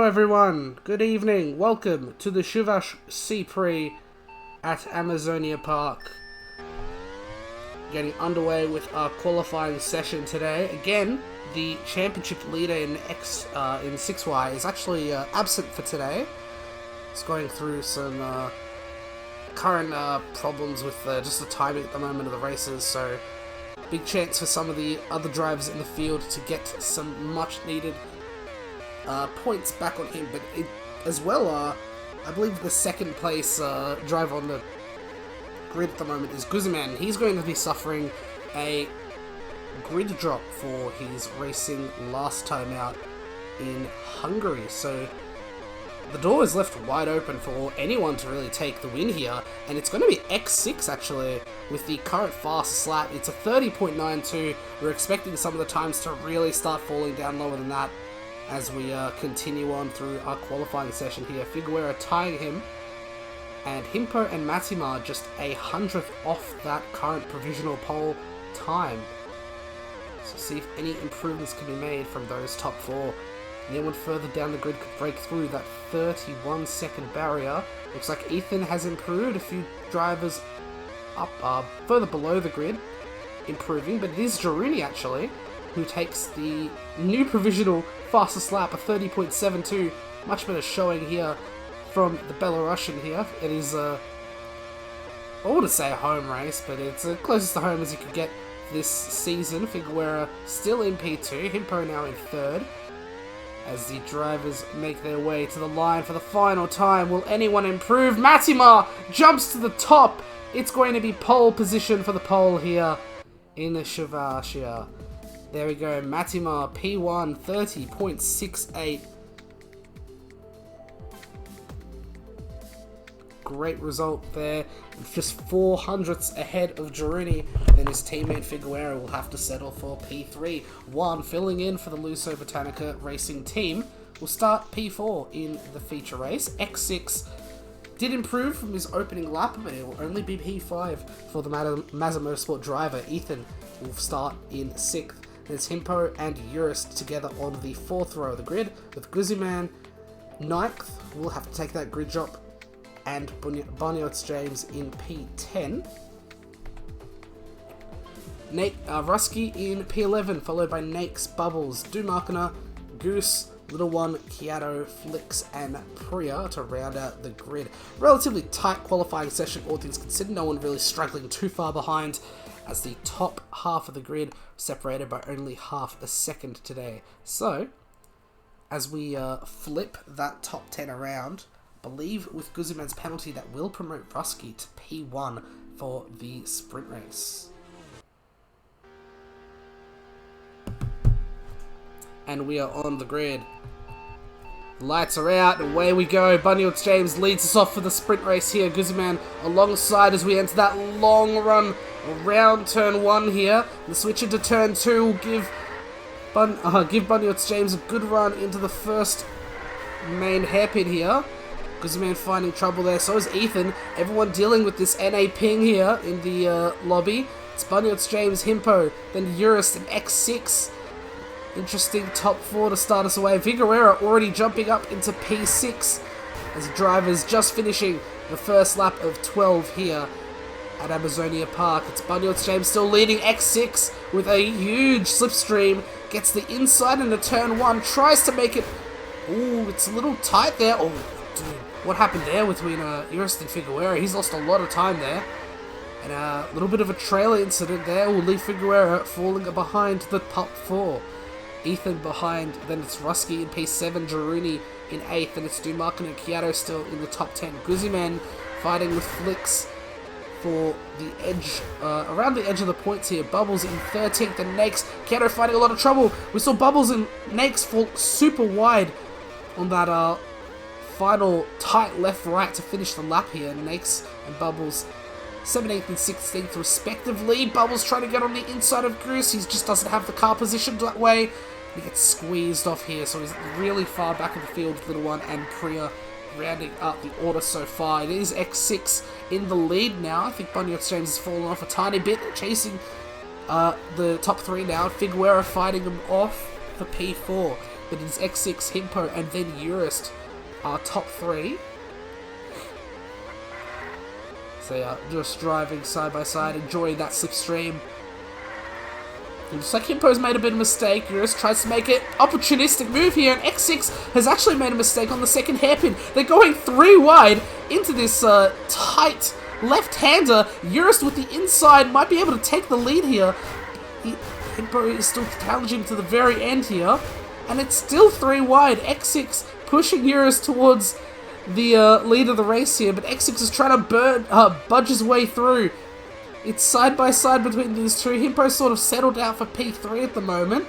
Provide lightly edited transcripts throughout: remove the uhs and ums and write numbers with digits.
everyone, good evening, welcome to the Chuvash C-Prix at Amazonia Park. Getting underway with our qualifying session today. Again, the championship leader in 6Y is actually absent for today. He's going through some current problems with just the timing at the moment of the races, so big chance for some of the other drivers in the field to get some much needed points back on him, but as well, I believe the second place driver on the grid at the moment is Guzman. He's going to be suffering a grid drop for his racing last time out in Hungary, so the door is left wide open for anyone to really take the win here, and it's going to be X6 actually with the current fastest lap. It's a 30.92. We're expecting some of the times to really start falling down lower than that as we continue on through our qualifying session here. Figueroa tying him, and Himpo and Matimar just 100th off that current provisional pole time. So see if any improvements can be made from those top four. Anyone further down the grid could break through that 31-second barrier. Looks like Ethan has improved. A few drivers up further below the grid improving, but it is Jaruni actually who takes the new provisional fastest lap, a 30.72. Much better showing here from the Belarusian here. It is I wouldn't say a home race, but it's closest to home as you could get this season. Figueroa still in P2, Himpo now in third. As the drivers make their way to the line for the final time, will anyone improve? Matimar jumps to the top. It's going to be pole position for the pole here in the Chuvashia. There we go, Matimar P1 30.68. Great result there, just 400ths ahead of Jaruni. Then his teammate Figueroa will have to settle for P3. Juan, filling in for the Luso Botanica Racing team, will start P4 in the feature race. X6 did improve from his opening lap, but it will only be P5 for the Mazda Motorsport driver. Ethan will start in 6th. There's Himpo and Urist together on the 4th row of the grid, with Guzman 9th. We'll have to take that grid drop, and Barniots James in P10. Rusky in P11, followed by Nakes, Bubbles, Dumarkana, Goose, Little One, Kiato, Flix, and Priya to round out the grid. Relatively tight qualifying session, all things considered. No one really struggling too far behind, as the top half of the grid separated by only half a second today. So, as we flip that top 10 around, I believe with Guzman's penalty that will promote Rusky to P1 for the sprint race. And we are on the grid. The lights are out, away we go. Barniots James leads us off for the sprint race here. Guzman alongside as we enter that long run around turn 1 here. The switch into turn 2 will give Barniots James a good run into the first main hairpin here. Guzman finding trouble there, so is Ethan. Everyone dealing with this NA ping here in the lobby. It's Barniots James, Himpo, then Urist and X6. Interesting top 4 to start us away. Figueroa already jumping up into P6 as drivers just finishing the first lap of 12 here at Amazonia Park. It's Barniots James still leading. X6 with a huge slipstream. Gets the inside into turn 1. Tries to make it... Ooh, it's a little tight there. Oh, dude. What happened there between Urist and Figueroa? He's lost a lot of time there. And a little bit of a trailer incident there will leave Figueroa falling behind the top 4. Ethan behind, then it's Rusky in P7, Jaruni in 8th, and it's Dumarkin and Kiato still in the top 10. Guzman fighting with Flix for the edge, around the edge of the points here. Bubbles in 13th, and Nakes. Kiato fighting a lot of trouble. We saw Bubbles and Nakes fall super wide on that final tight left-right to finish the lap here. Nakes and Bubbles 17th and 16th respectively. Bubbles trying to get on the inside of Goose. He just doesn't have the car positioned that way. He gets squeezed off here, so he's really far back in the field with Little One and Priya rounding up the order so far. It is X6 in the lead now. I think Barniots James has fallen off a tiny bit, chasing the top 3 now. Figueroa fighting him off for P4. but it's X6, Himpo, and then Eurist are top 3. So yeah, just driving side by side, enjoying that slipstream. It looks like Himpo's made a bit of a mistake. Eurist tries to make it opportunistic move here, and X6 has actually made a mistake on the second hairpin. They're going 3 wide into this tight left-hander. Eurist with the inside might be able to take the lead here. Himpo is still challenging to the very end here, and it's still 3 wide. X6 pushing Eurist towards the lead of the race here, but X6 is trying to budge his way through. It's side by side between these two. Himpo sort of settled out for P3 at the moment.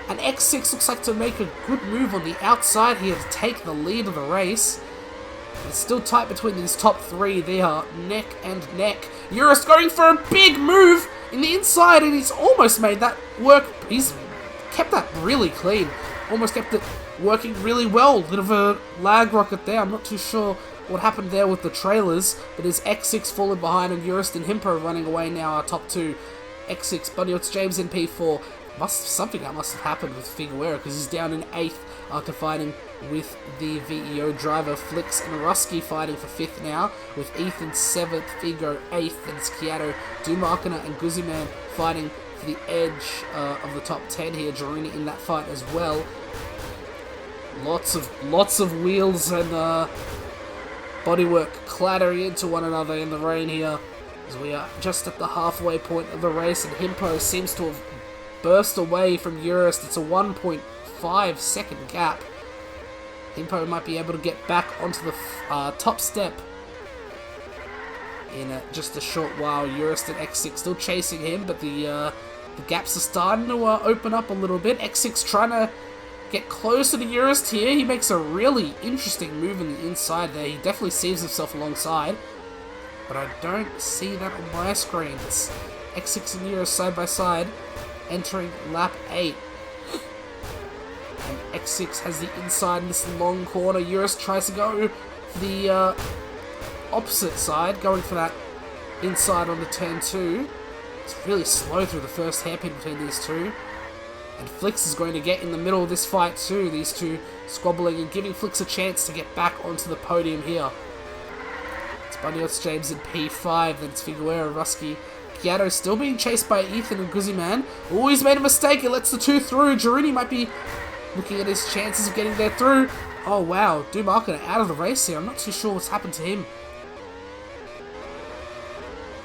And X6 looks like to make a good move on the outside here to take the lead of the race. It's still tight between these top 3. They are neck and neck. Eurist going for a big move in the inside, and he's almost made that work. He's kept that really clean. Almost kept it working really well. Bit of a lag rocket there. I'm not too sure what happened there with the trailers, but is X6 falling behind, and Eurist and Himpo running away now are top 2. X6, Bunny Ots James in P4. Something that must have happened with Figueroa, because he's down in 8th after fighting with the VEO driver. Flix and Rusky fighting for 5th now, with Ethan 7th, Figo 8th, and it's Kiato, Dumarkina, and Guzman fighting for the edge of the top 10 here. Jaruni in that fight as well. Lots of wheels and bodywork clattering into one another in the rain here, as we are just at the halfway point of the race, and Himpo seems to have burst away from Eurist. It's a 1.5 second gap. Himpo might be able to get back onto the top step in just a short while. Eurist and X6 still chasing him, but the gaps are starting to open up a little bit. X6 trying to get closer to Eurist here. He makes a really interesting move in the inside there. He definitely sees himself alongside, but I don't see that on my screen. It's X6 and Eurist side by side, entering lap 8. And X6 has the inside in this long corner. Eurist tries to go for the opposite side, going for that inside on the turn 2. It's really slow through the first hairpin between these two. And Flix is going to get in the middle of this fight too. These two squabbling and giving Flix a chance to get back onto the podium here. It's Bunny Ots James in P5, then it's Figueroa, Rusky, Kiato still being chased by Ethan and Guzman. Oh, he's made a mistake. It lets the 2 through. Jaruni might be looking at his chances of getting there through. Oh wow, Dumarkina out of the race here. I'm not too sure what's happened to him.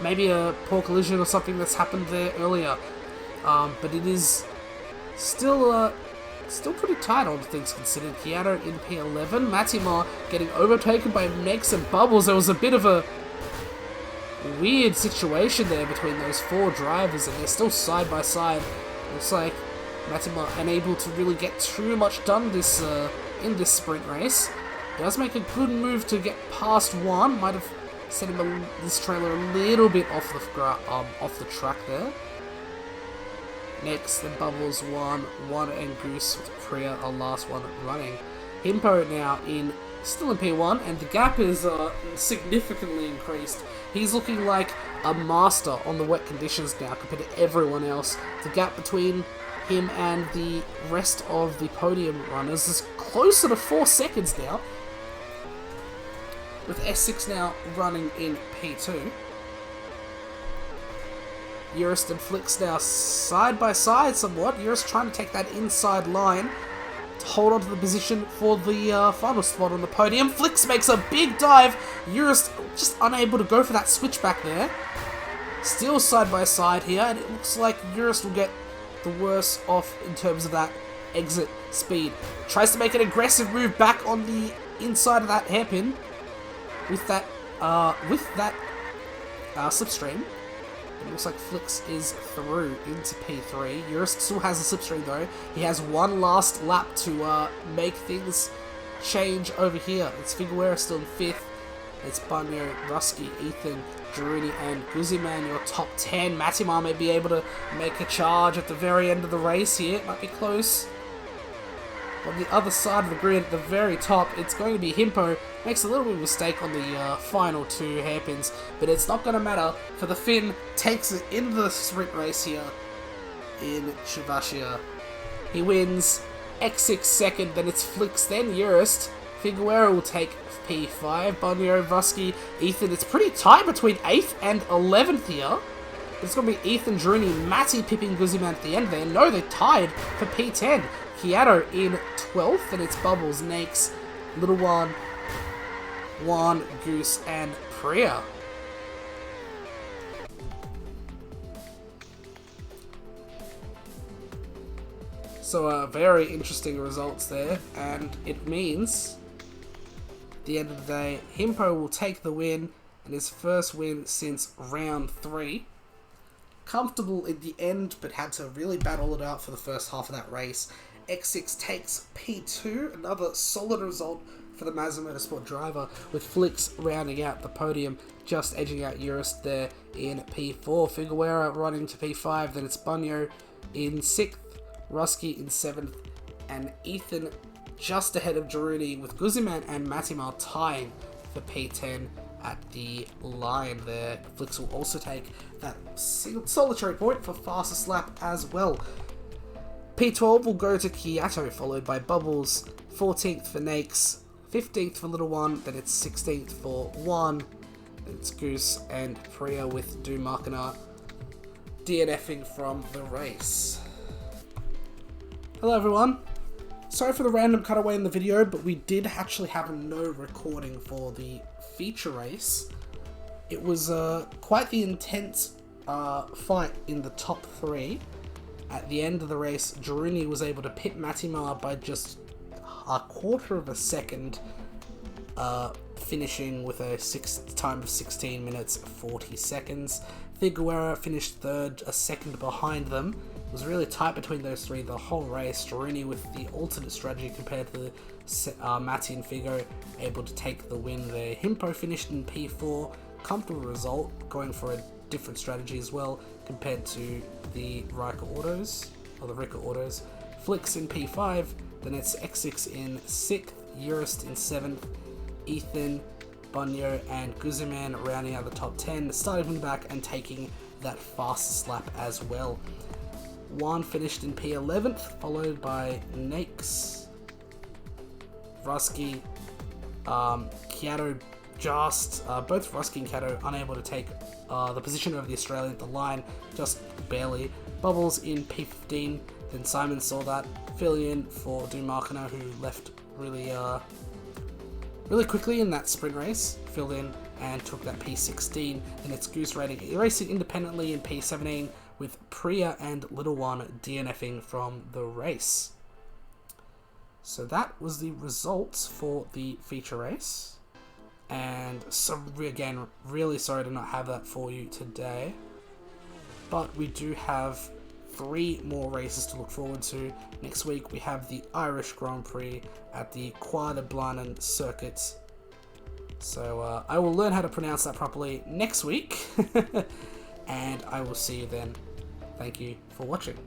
Maybe a poor collision or something that's happened there earlier. But it is still pretty tight, all things considered. Kiato in P11. Matimar getting overtaken by Megs and Bubbles. There was a bit of a weird situation there between those 4 drivers, and they're still side by side. Looks like Matimar unable to really get too much done in this sprint race. Does make a good move to get past 1. Might have sent him this trailer a little bit off the track there. Next, the Bubbles 1, and Goose with Priya, our last one running. Himpo now still in P1, and the gap is significantly increased. He's looking like a master on the wet conditions now compared to everyone else. The gap between him and the rest of the podium runners is closer to 4 seconds now, with S6 now running in P2. Eurist and Flix now side by side somewhat. Eurist trying to take that inside line to hold on to the position for the final spot on the podium. Flix makes a big dive. Eurist just unable to go for that switchback there. Still side by side here, and it looks like Eurist will get the worst off in terms of that exit speed. Tries to make an aggressive move back on the inside of that hairpin with that slipstream. It looks like Flix is through into P3. Eurist still has a slipstream though. He has one last lap to make things change over here. It's Figueroa still in 5th. It's Bunyo, Rusky, Ethan, Jaruni, and Guzman, your top 10. Matimar may be able to make a charge at the very end of the race here. It might be close. On the other side of the grid, at the very top, it's going to be Himpo. Makes a little bit of a mistake on the final 2 hairpins, but it's not going to matter, for the Finn takes it in the sprint race here in Chuvashia. He wins X6 second, then it's Flix, then Eurist. Figueroa will take P5. Bonio, Rusky, Ethan. It's pretty tight between 8th and 11th here. It's going to be Ethan, Drini, Matty pipping Guzman at the end there. No, they're tied for P10. Kiato in 12th, and it's Bubbles, Nakes, Little One, Juan, Goose, and Priya. So very interesting results there, and it means at the end of the day, Himpo will take the win, and his first win since round 3. Comfortable in the end, but had to really battle it out for the first half of that race. X6 takes P2, another solid result for the Mazda Motorsport driver, with Flix rounding out the podium, just edging out Eurist there in P4. Figueroa running to P5, then it's Bunyo in 6th, Rusky in 7th, and Ethan just ahead of Jaruni, with Guzman and Matimar tying for P10 at the line there. Flix will also take that solitary point for fastest lap as well. P12 will go to Kiato, followed by Bubbles, 14th for Nakes, 15th for Little One, then it's 16th for Juan, then it's Goose and Priya, with Dumarkana DNFing from the race. Hello everyone. Sorry for the random cutaway in the video, but we did actually have no recording for the feature race. It was quite the intense fight in the top 3. At the end of the race, Jaruni was able to pit Matimar by just a quarter of a second, finishing with a time of 16 minutes 40 seconds. Figueroa finished third, a second behind them. It was really tight between those three the whole race. Jaruni with the alternate strategy compared to Matty and Figo, able to take the win there. Himpo finished in P4, comfortable result, going for a different strategy as well compared to the Riker Autos, or the Riker Autos. Flix in P5, then it's X6 in 6th, Eurist in 7th, Ethan, Bunyo, and Guzman rounding out the top 10, starting from the back and taking that fastest lap as well. Juan finished in P11th, followed by Nakes, Rusky, Kiato just, both Rusky and Kiato unable to take the position of the Australian at the line, just barely. Bubbles in P15, then Simon saw that, fill in for Dumarkana, who left really quickly in that sprint race, filled in and took that P16, and it's Goose racing independently in P17, with Priya and Little One DNFing from the race. So that was the results for the feature race. And so again, really sorry to not have that for you today. But we do have 3 more races to look forward to. Next week we have the Irish Grand Prix at the Croix de Blanen circuit. So I will learn how to pronounce that properly next week. And I will see you then. Thank you for watching.